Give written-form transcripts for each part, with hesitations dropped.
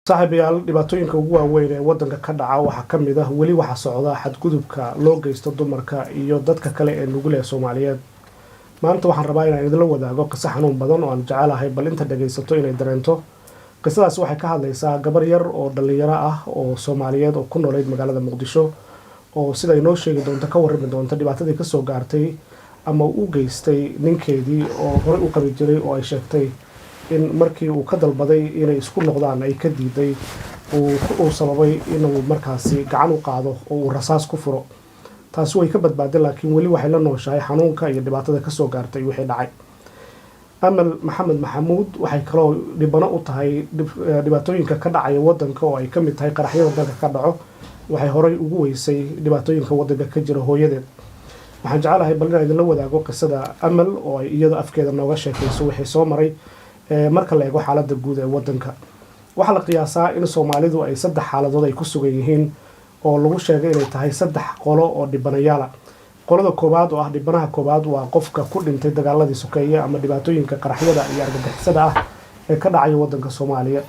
saaxiibayaal dhibaatooyinka ugu waaweyn ee wadanka ka dhaca waxaa ka mid ah weli waxa socda xadgudubka loo geysto dumarka iyo dadka kale ee nugul ee Soomaaliyeed. maanta waxaan rabaa inaan idin la wadaago qiso xanuun badan oo aan jecelahay bal inta dhageysato inay dareento. qisadaas waxay ka hadlaysaa gabar yar oo dhalinyaro ah oo Soomaaliyeed oo ku noolayd magaalada Muqdisho oo sida ay noo sheegi doonto ka warrami doonto dhibaatadii ka soo gaartay ama uu geystay ninkeedii oo hore u qabi jiray oo ay sheegtay in markii uu ka dalbaday inay isku noqdaan ay ka diiday uu sababay inuu markaasi gacan u qaado oo uu rasaas ku furo. taasi way ka badbaaday laakiin weli waxay la nooshahay xanuunka iyo dhibaatada ka soo gaartay wixii dhacay. amal maxamed maxamuud waxay kaloo dhibano u tahay dhibaatooyinka ka dhacaya wadanka oo ay ka mid tahay qaraxyada dalka ka dhaco. waxay horay ugu weysay dhibaatooyinka wadanka ka jira hooyadeed. waxaan jecelahay bal inaan idin la wadaago qisada amal oo ay iyada afkeeda nooga sheekayso wixii soo maray marka la eego xaaladda guud ee wadanka. waxaa la qiyaasaa in Soomaalidu ay 3 xaaladood ay ku sugan yihiin oo lagu sheegay inay tahay 3 qolo oo dhibanayaal ah. qolada koobaad oo ah dhibanaha koobaad waa qofka ku dhintay dagaaladii sokeeye ama dhibaatooyinka qaraxyada iyo argagixisada ah ee ka dhacay wadanka Soomaaliya.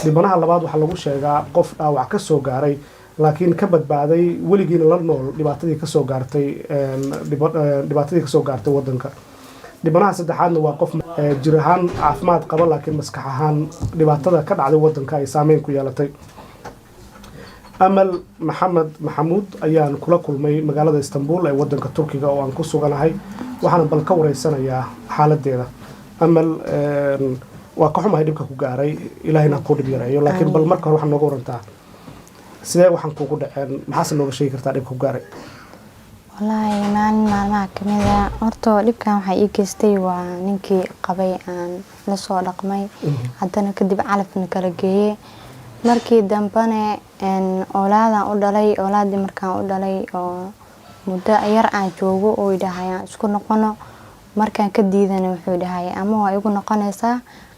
dhibanaha labaad waxaa lagu sheegaa qof dhaawac ka soo gaaray laakiin ka badbaaday weligiina la nool dhibaatadii ka soo gaartay wadanka. dhibanaha saddexaadna waa qof jir ahaan caafimaad qaba laakiin maskax ahaan dhibaatada ka dhacday wadanka ay saameyn ku yeelatay. amal maxamed maxamuud ayaan kula kulmay magaalada Istanbul ee wadanka Turkiga oo aan ku suganahay waxaan bal ka wareysanayaa xaaladeeda. amal waa ka xumahay dhibka ku gaaray ilaahayna ku dhib yareeyo laakiin bal marka hore waxaan nooga warantaa sidee waxaan kugu dhaceen maxaad nooga sheegi kartaa dhibka ku gaaray? والله ما كميدا horto dhibkan waxa ii geystay waa ninkii qabay aan la soo dhaqmay hadana kadib calafna kala geeyay markii dambana oolaadan u dhalay markaan u dhalay oo muddo yar aan joogo oo idahayaan isku noqono markaan ka diidana wuxuu dhahay ama waa igu noqonaysaa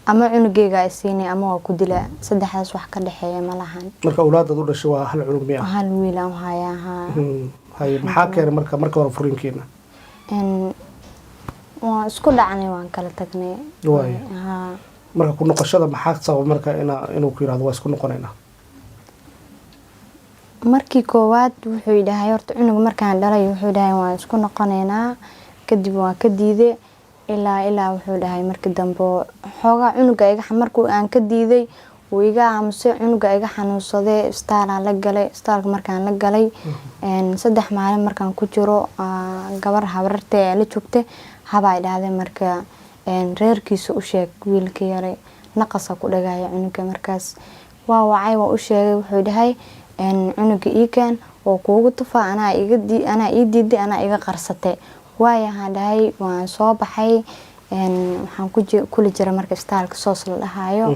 ama cunugeyga ay siinay ama waa ku dilaa saddexdaas wax ka dhaxeeya ma lahan. marka oolaadad u dhashay waa hal cunug miya? hal wiil aan hayaa hay maxaa keenay marka hore furinkeena waa isku dhacnay waan kala tagnay marka ku noqoshada maxaa sabab marka inuu ku yiraahdo waa isku noqonaynaa? markii koowaad wuxuu dhahay horta cunug markaan dhalay wuxuu dhahay waan isku noqonaynaa kadib waan ka diiday ilaa wuxuu dhahay markii dambe xooga cunuga iga markuu aan ka diiday uu iga aamusay cunuga iga xanuunsaday istaalaan la galay istaalka markaan la galay 3 maalin markaan ku jiro gabar habartay la joogtay haba ay dhahday marka reerkiisa u sheeg wiilka yaray naqasa ku dhagaya cunuga markaas waa wacay waa u sheegay wuxuu dhahay cunuga iikan oo kuugu tufaa ana ii diiday ana iga qarsatay waayahan dhahay waan soo baxay waxaan ku jira marka istaalka soos la dhahayo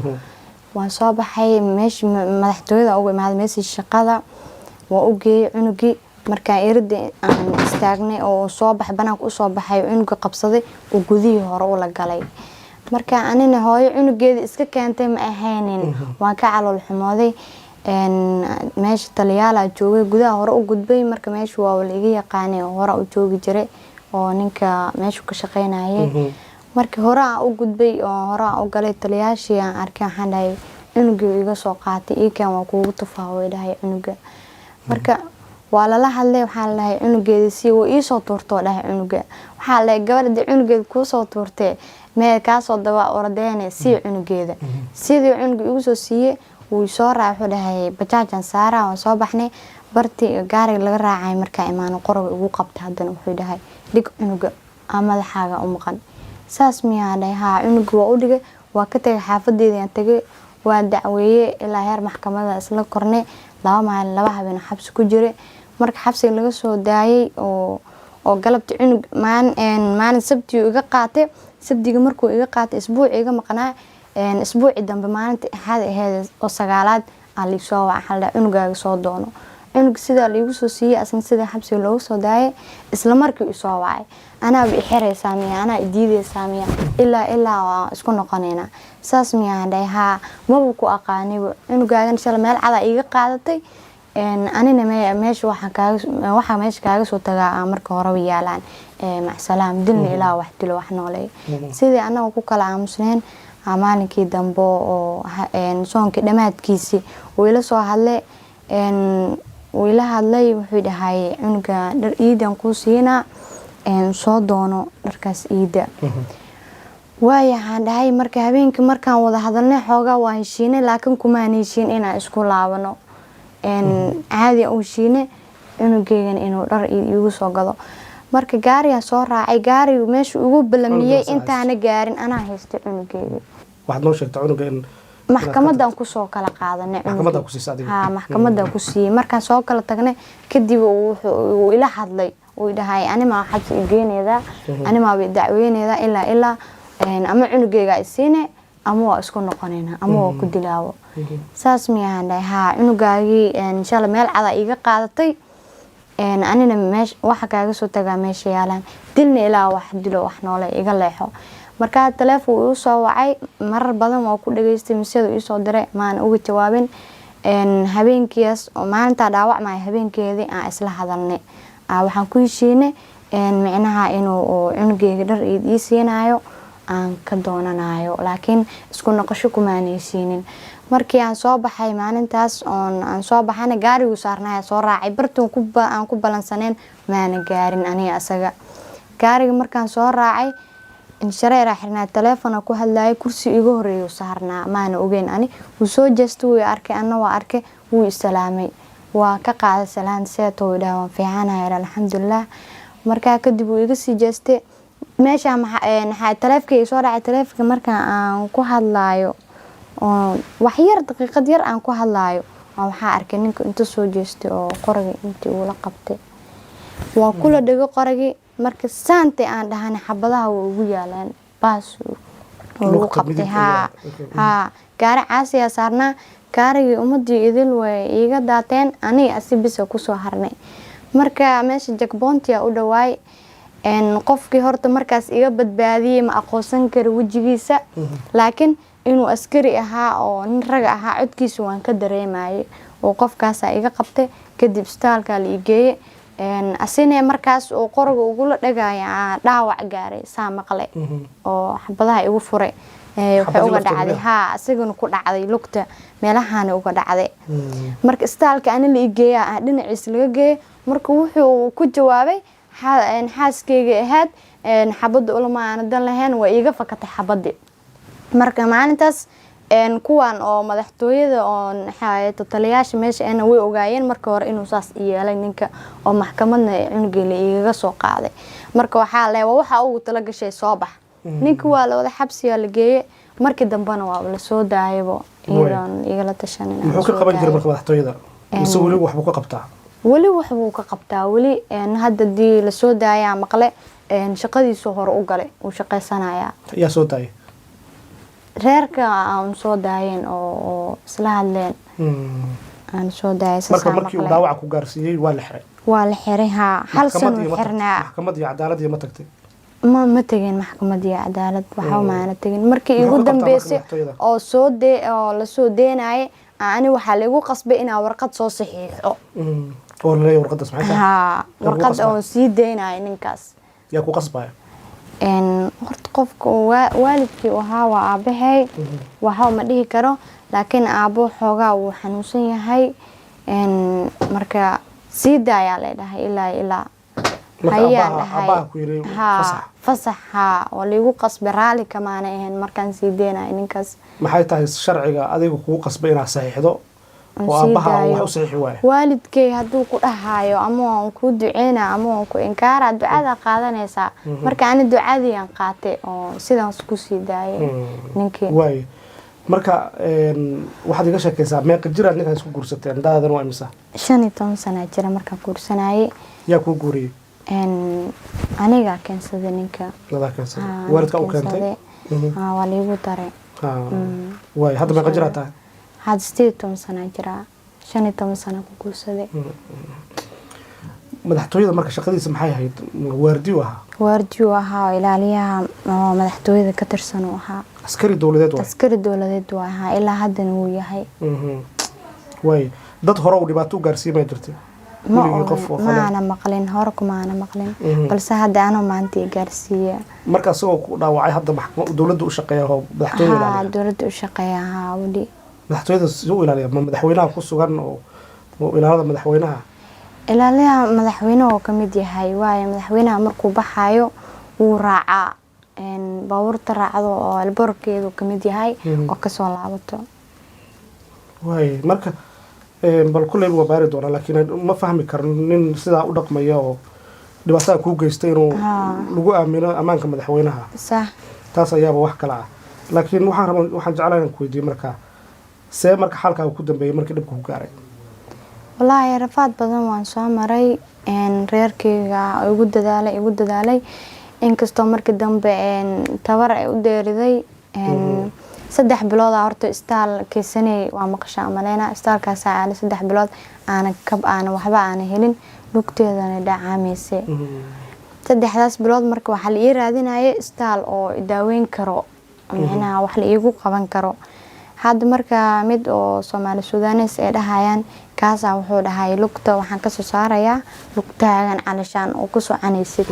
waan soo baxay meeshii madaxtooyada ugu imaaday meeshii shaqada waa u geeyay cunugii markaan irida aan istaagnay oo soo baxay banaanka u soo baxay cunuga qabsaday oo gudihii hore u la galay marka anina hooyo cunugeeda iska keentay ma ahaynin waan ka calool xumooday meesha taliyaala joogay gudaha hore u gudbay marka meesha waa la iga yaqaanay oo hore u joogi jiray oo ninka meesha ka shaqeynayay markii hore aan u gudbay oo hore aan u galay taliyaashii aan arkay waxaan dhahay cunugii iga soo qaatay iikan waa kuugu tufaa way dhahay cunuga marka waa la hadlay waxaa la dhahay cunugeeda si uu ii soo tuurto dhahay cunuga waxaa la gabadha cunugeeda ku soo tuurtay meel ka soo daba ordeene si cunugeeda sidii cunuga igu soo siiyay uu soo raaxo dhahay bajaajan saara oo soo baxnay barti gaari laga raacay marka imaan qorog ugu qabtay hadana wuxuu dhahay dhig cunuga madaxaaga u maqan saas miyaa dhahay cunuga waa u dhigay waa ka tagay xaafadeedii aan tagay waa dacweeyay ilaa heer maxkamadda isla kornay 2 maalin 2 habeen xabsi ku jiray marka xabsiga laga soo daayay oo galabti cunug maalin sabti iga qaatay sabtiga markuu iga qaatay isbuuc iga maqnaa isbuuci dambe maalinta axad ahayd oo 9aad aan la soo waxa la cunugaaga soo doono cunug sida la igu soo siiyay asna sida xabsiga loogu soo daayay isla markii uu soo wacay ana bi xireysaa miya ana diideysaa miya ilaa isku noqonayna saas miya dhahay maba ku aqaanay cunugaagan shala meel cada iga qaadatay anina meesha waxa meesha kaaga soo tagaa marka hore yaalaan mac salaam dilna ilaa wax dilo wax noolay sidii anagu ku kala aamusneen maalinkii dambe oo soonkii dhamaadkiisii wuu ila soo hadlay wuu ila hadlay wuxuu dhahay cunuga dhar iidan ku siinaa soo doono dharkaas iida waayahaan dhahay marka habeenkii markaan wada hadalnay xoogaa waa heshiinay laakiin kumaan heshiin inaan isku laabano caadi u heshiinay cunugeygana inuu dhar iigu soo gado marka gaarigaan soo raacay gaarigu meesha ugu balamiyey intaana gaarin anaa haystay cunugeyga waxaad noo sheegtay cunuga in maxkamadan kusoo kala qaadanay maxkamadan ku siisay adiga maxkamadan ku siiyey markaan soo kala tagnay kadib uu ila hadlay uu dhahay anima xabsi igeeneeda anima way dacweyneeda ilaa ama cunugeyga isiine ama waa isku noqonayna ama waa ku dilaawo saas miyaan dhahay cunugaagii insha Allah meel cada iga qaadatay anina meesh waxa kaaga soo tagaa meesha yaalaan dilna ilaa wax dilo wax noole iga leexo marka telefoon uu soo wacay marar badan waa ku dhageystay misada uu soo diray maan uga jawaabin habeenkiis oo maalinta dhaawacmay habeenkeedii aan isla hadalnay waxaan ku heshiinay micnaha inuu cunugeyga dhar ii siinayo aan ka doonanayo laakiin isku noqosho kuma aanaysiinin markii aan soo baxay maalintaas aan soo baxana gaarigu saarnaa soo raacay bartoon aan ku balansaneen maana gaarin aniga asaga gaariga markaan soo raacay shareera xirnaa telefoon ku hadlaay kursi iga horeeyo saarnaa maana ogeyn ani uu soo jeestay wuu arkay anna waa arkay wuu islaamay waa ka qaaday salaan seeto waan fiicanahay alxamdulillah markaa kadib uu iga sii jeestay meesha maxaa telefoonka soo dhacay telefoonka markaan aan ku hadlaayo oo wax yar daqiiqad yar aan ku hadlaayo waxaa arkay ninka inta soo jeestay oo qoragii intii uu la qabtay waa kula dhigo qoragii marka saantay aan dhahan xabadaha way ugu yaalaan baas uu qabtay gaari caasiya saarnaa gaarigii ummadii idil way iiga daateen aniga asibisa ku soo harnay marka meesha jackpointia u dhawaay qofkii horta markaas iga badbaadiyay ma aqoonsan karo wajigiisa laakiin inuu askari ahaa oo nin rag ahaa codkiisa waan ka dareemayay oo qofkaas iga qabtay kadib istaalka la igeeyay asina markaas oo qoroga ugu la dhagaya dhaawac gaaray saa maqlay oo xabadaha igu furay waxay uga dhacday asigana ku dhacday lugta meelahaana uga dhacday marka istaalka ana la igeeyaa dhinaciisa laga geeyay marka wuxuu ku jawaabay xaaskeyga ahayd xabada ulama aan dan lahayn waa iiga fakatay xabadii marka maalintaas kuwan oo madaxtooyada oo taliyaasha meesha ana way ogaayeen marka hore inuu saas yeelay ninka oo maxkamadna cunugeela igaga soo qaaday marka waxaa leeyahay waxa uu tala gashay soo bax ninka waa la wada xabsiga la geeyay markii dambana waa la soo daayay iyadan igala tashanin muxuu ka qaban jiray marka madaxtooyada mise wali wax buu ka qabtaa wali wax buu ka qabtaa wali hadda dii la soo daayay maqle shaqadiisa hore u galay uu shaqaysanaya yaa soo daayay reerka aan soo daayeen oo isla hadleen aan soo daayay marka markii uu dhaawac ku gaarsiiyay waa la xiray hal sano xirnaa maxkamad iyo cadaalad ma tagtay ma tageen maxkamad iyo cadaalad waxa maana tageen markii ugu dambeysay oo la soo deenayay ani waxa lagu qasbay in aan warqad soo saxiixo oo la warqad saxiixo warqad oo sii deenay ninkaas yaa ku qasbay horta qofka waalidkii ahaa waa aabahay waxa ma dhihi karo laakiin aabo xoogaa uu xanuunsan yahay marka sii daayaa leedahay ilaa hayaan dhahay fasax oo liigu qasbay raali kamaana ahayn markaan sii deenay ninkaas maxay tahay sharciga adiga kugu qasbay inaad saxiixdo oo aabaha wax u saxiixi waay waalidkay hadduu ku dhahayo ama aan ku duceena ama aan ku inkaara ducada qaadanaysaa marka ani ducadii aan qaatay oo sidaas ku sii daayay ninkii waay marka waxaad iga sheekaysaa meeqa jir aad ninkan isku guursateen daadan waa imisa 15 sano jira markaan guursanayay yaa ku guuriyay aniga keensaday ninka waalidka u keentay waa liigu daray waay hadda meeqa jir aad tahay had 18 sano jira 15 sano ku guursaday madaxtooyada marka shaqadiisa maxay ahayd waardiyo ahaa ilaaliyaha madaxtooyada ka tirsan uu ahaa askari dawladeed waa ahaa ilaa haddana uu yahay way dad hore u dhibaato u gaarsiimay jirtay maana maqlin hore kumaana maqlin balse hadda anoo maanta i gaarsiiya marka asagoo ku dhaawacay hadda dowladda u shaqeeya oo madaxtooyada ilaaliya dowladda u shaqeeya wali madaxtooyada sidoo ilaaliya ma madaxweynaha ku sugan oo ilaalada madaxweynaha ilaaliyaha madaxweynaha oo kamid yahay waayo madaxweynaha markuu baxayo wuu raacaa baabuurta raacdo oo alborkeedu kamid yahay oo kasoo laabato waay marka bal kulay waa baari doona laakiin ma fahmi karno nin sidaa u dhaqmaya oo dhibaatada ku geystay inuu lagu aamino amaanka madaxweynaha sax taas ayaaba wax kala ah laakiin waxaan jeclahay inaan ku weydiiyo marka see marka xalka ku dambeeyay markii dhibku ku gaaray wallaahi rafaad badan waan soo maray reerkeyga igu dadaalay inkastoo markii dambe tabar ay u dheeriday 3 bilood horta istaal keysanay waa maqashaa maleena istaalkaas aan 3 bilood aan waxba aan helin lugteedana dhacaamaysay 3daas bilood marka waxa la ii raadinayay istaal oo daaweyn karo macnaha wax la iigu qaban karo hadda marka mid oo Soomaali Suudaanis ay dhahayaan kaasa wuxuu dhahay lugta waxaan ka soo saarayaa lugtaagan calashaan oo ku soconaysid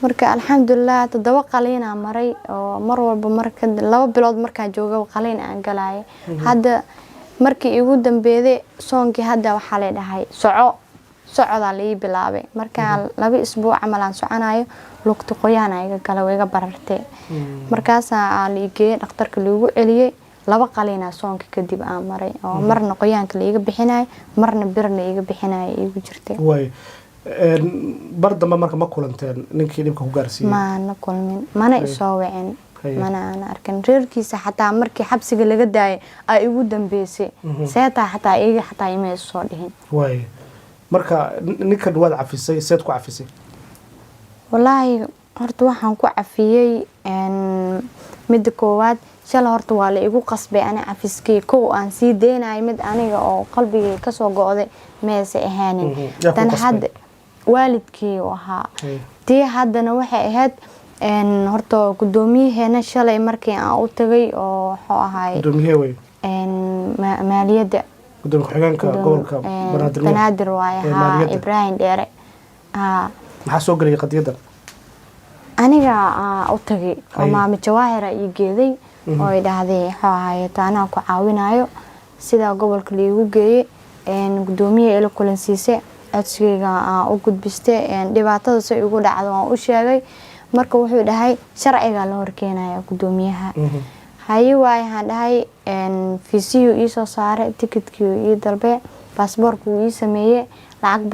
marka alxamdulillah 7 qaliin aan maray oo mar walba marka 2 bilood marka joogo qaliin aan galay hadda markii igu dambeeyay soonkii hadda waxa la dhahay socda la ii bilaabay marka 2 isbuuc camal aan soconayo lugta qoyaan iga kala wayga barartay markaas aan liigay dhakhtarka lagu celiyay 2 qaliina soonka kadib aan maray oo marna qoyaanka la iga bixinay marna birna iga bixinay igu jirtay way bar dambe marka ma kulanteen ninkii dhibka ku gaarsiiyay ma kulmin mana isoo wicin mana aan arkin reerkiisa xataa markii xabsiga laga daayay ay igu dambeysay seeta xataa ima soo dhihin way marka ninka dhawaad cafisay seed ku cafisay wallaahi horta waxaan ku cafiyay mid koowaad shala horta waa la igu qasbay ana cafiskii koo aan sii deenay mid aniga oo qalbigay ka soo go'day meesha ahaanin tan hadda waalidkii waxa tii haddana waxay ahayd horta gudoomiyaheena shalay markii aan u tagay oo wuxuu ahaay maaliyadda gudoomiyaha gobolka Banaadir waaye Ibrahim Dheere maxaa soo galay qadiyada aniga u tagay oo maami Jawaahir ay geeday oo ay dhahday wuxuu ahaay taana ku caawinayo sida gobolka liigu geeyay gudoomiyaha ila kulansiisay codsiga u gudbistay dhibaatada si ugu dhacdo aan u sheegay marka wuxuu dhahay sharciga la horkeenayo gudoomiyaha hayi waxaan dhahay fiisiyo ii soo saaray tikidkii ii dalbe baasaboorku ii sameeyay lacag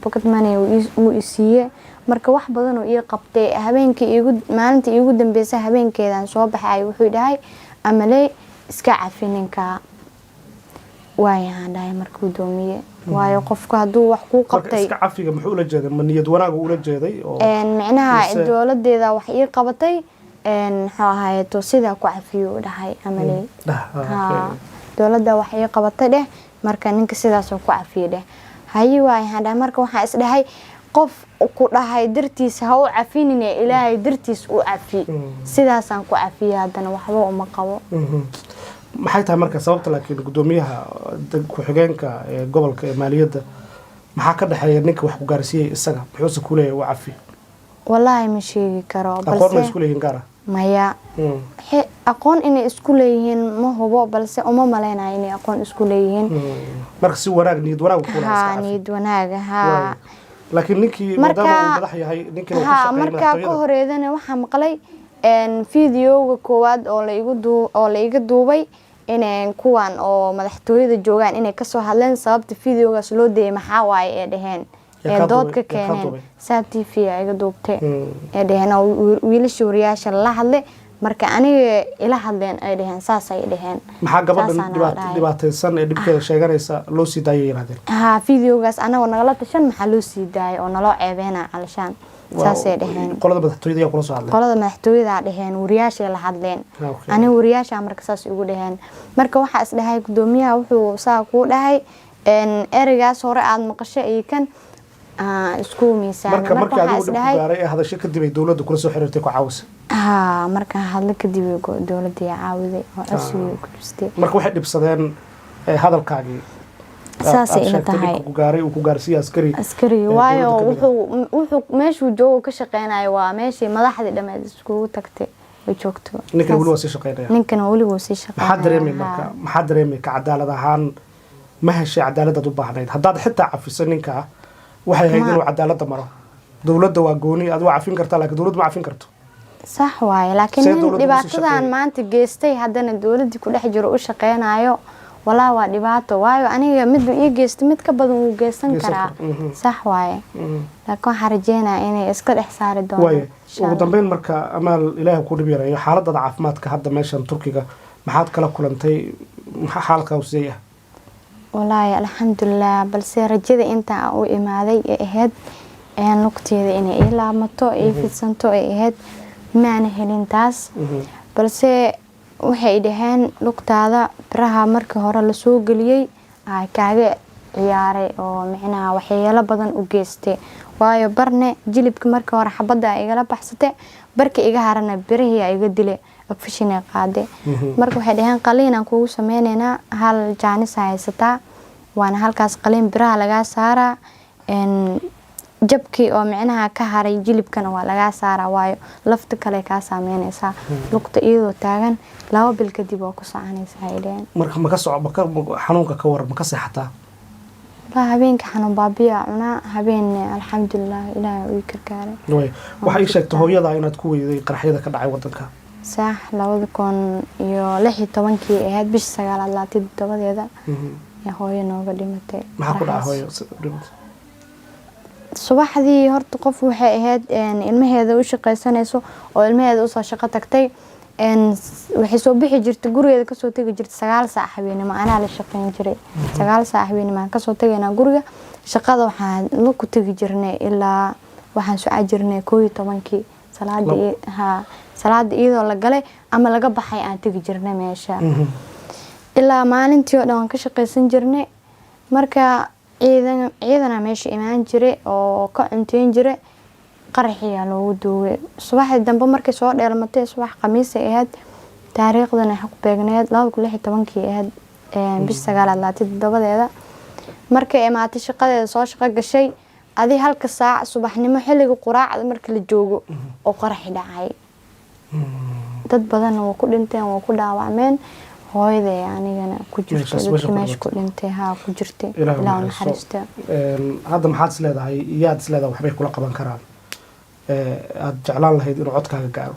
pocket money uu ii siiyay marka wax badan oo ii qabtay habeenkii maalintii igu dambeysay habeenkeedan soo baxay wuxuu dhahay amalay iska cafininka waayaan dhahay marka gudoomiye waayo qofka haduu wax ku qabtay iska cafiga muxuu la jeeday ma niyad wanaag uu la jeeday oo macnaha dawladeeda wax ii qabatay xaahayeeto sida ku cafiyo dhahay amalay dawladda wax ii qabatay dheh marka ninka sidaas oo ku cafiyo dheh hayi waayaan dhahay marka waxa is dhahay qof ku dhahay dartiis ha u cafinin ilaahay dartiis u cafi sidaas aan ku cafiyo hadana waxba uma qabo maxay tahay marka sababta laakiin gudoomiyaha ku xigeenka ee gobolka maaliyadda maxaa ka dhaxeeya ninka wax ku gaarsiiyay isaga wuxuu ku leeyahay waa cafi wallahi ma sheegi karo balse isku leeyihiin gaar maya aqoon inay isku leeyihiin ma hubo balse uma maleynayo inay aqoon isku leeyihiin marka si wanaag niyad wanaag ku leeyahay niyad wanaag laakiin ninkii maadaama uu madax yahay ninkii uu ka shaqeeyay marka ka horeedana waxa maqlay fiidiyowga koowaad oo la iga duubay inay kuwan oo madaxtooyada joogan inay ka soo hadleen sababta fiidiyowgaas loo deeyay maxaa waaye ee dhaheen ee doodka keeneen TV iga duubtay ee dhaheen wiilasha wariyaasha la hadlay marka aniga ila hadleen ay dhaheen saas ay dhaheen maxaa gabadhan dhibaataysan ee dhibkeeda sheeganaysa loo sii daayay yiraahdeen fiidiyowgaas anaga nagala tashan maxaa loo sii daayay oo naloo ceebeena calashaan saasay dhaheen qolada madaxtooyada ayaa kula soo hadleen qolada madaxtooyada dhaheen wariyaasha la hadleen aniga wariyaasha marka saas ugu dhaheen marka waxa is dhahay gudoomiyaha wuxuu saa ku dhahay ereygaas hore aad maqashay ay kan isku miisaan marka aad u gaaray hadasho kadib ay dawladdu kula soo xiriirtay ku caawis marka hadal kadib dawladda ay caawiday oo codsiga ku jirtay marka waxay dhibsadeen hadalkaagii saasay ila tahay ku gaaray uu ku gaarsiiyay askari waayo wuxuu meeshuu joogo ka shaqeynayo waa meeshii madaxdii dhameed iskugu tagtay way joogto ninkan wali waa sii shaqeynaya ninkan wali waa sii shaqeynaya maxaa dareemay ka cadaalad ahaan ma heshay cadaalad u baahnayd haddaad xitaa cafiso ninka waxay ahayd inuu cadaalada maro dawladda waa gooni aad waa cafin kartaa laakiin dawladdu ma cafin karto صح واي لكن dhibaatadan maanta geystay hadana dawladii ku dhex jiro u shaqeynayo walaa waa dhibaato waayo aniga mid ii geystay mid ka badan uu geysan karaa صح واي laakiin waxa rajeynaa inay iska dhex saari doonaan ugu dambeyn marka amaal ilaahay ku dhibiray xaaladda caafimaadka hadda meeshan Turkiga maxaad kala kulantay xaalka u siiyay والله الحمد لله balse rajada inta uu imaaday ee ahayd aan lugteeda inay ilaamato ay fidsanto ay ahayd maana helin taas balse waxay dhaheen lugtaada biraha markii hore la soo galiyay ay kaaga ciyaaray oo macnaha waxyeelo badan u geystay waayo barne jilibka markii hore xabada igala baxsatay barka iga harana birihi iga dilay afshin qaade marka waxay dhaheen qaliin aan kugu sameeynaa hal jaanis haysata waana halkaas qaliin biraha laga saaraa jabkii oo macnaha ka haray jilibkana waa laga saaraa waayo lafta kale ka saameynaysa lugta iyadoo taagan 2 bil kadib oo ku soconaysa ilaa marka ma ka socdo xanuunka ka war ma ka seexataa la habeenka xanuun baabiya una habeen alxamdulillah ilaahay uu karkaaray waxa ay sheegtay hooyada inaad ku weyday qaraxyada ka dhacay wadanka صح 2016 ahayd bish 9 dabadeeda ya hooyo nooga dhimatay maxaa ku dhacay hooyo subaxdii horta qof waxay ahayd ilmaheeda u shaqeysanayso oo ilmaheeda u soo shaqo tagtay waxay soo bixi jirtay gurigeeda ka soo tagi jirtay 9 saac habeenimo anaa la shaqeyn jiray 9 saac habeenimo ka soo tagayna guriga shaqada waxaan la ku tagi jirnay ilaa waxaan soo jirnay 12 salaada iyadoo la galay ama laga baxay aan tagi jirnay meesha ilaa maalintii oo dhan ka shaqeysan jirnay marka ciidana meesha imaan jiray oo ka cunteyn jiray qaraxiya loogu duubay subaxdii dambe markay soo dheelmatay subax khamiis ay ahayd taariikhdana xaq beegneed 2016 ahayd bish 9 dabadeeda markay imaatay shaqadeeda soo shaqo gashay adi halka saac subaxnimo xilliga quraacda marka la joogo oo qaraxi dhacay dad badan oo ku dhinteen oo ku dhaawacmeen hooyada anigana ku jirtay dadkii meesha ku dhintay ku jirtay ilaa naxariista hadda maxaad isleedahay iyaad isleedahay waxbay kula qaban karaan aad jeclaan lahayd inuu codkaaga gaaro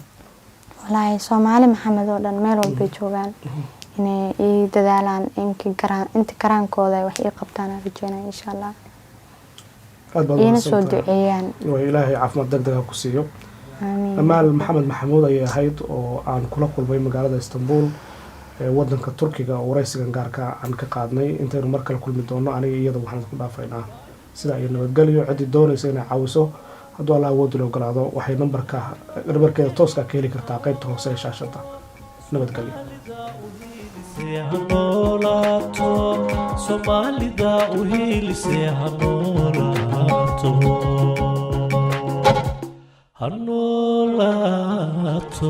wallaahi Soomaali maxamed oo dhan meel walba joogaan inay ii dadaalaan inta karaankooda wax ii qabtaan rajeynaa insha Allah ina soo duceeyaan ilaahay caafimaad degdeg ku siiyo amaal maxamed maxamuud ayaa ahayd oo aan kula kulmay magaalada Istanbul wadanka Turkiga oo waraysigan gaarka aan ka qaadnay intaynu mar kale kulmi doono aniga iyada waxaan ku dhaafaynaa sida ay nabadgelyo cidi doonaysa inay caawiso hadduu Allah awood u ogolaado waxay nambarkeeda tooska ka heli kartaa qaybta hoose ee shaashada nabadgelyo Soomaalida u hiilisay hanolaato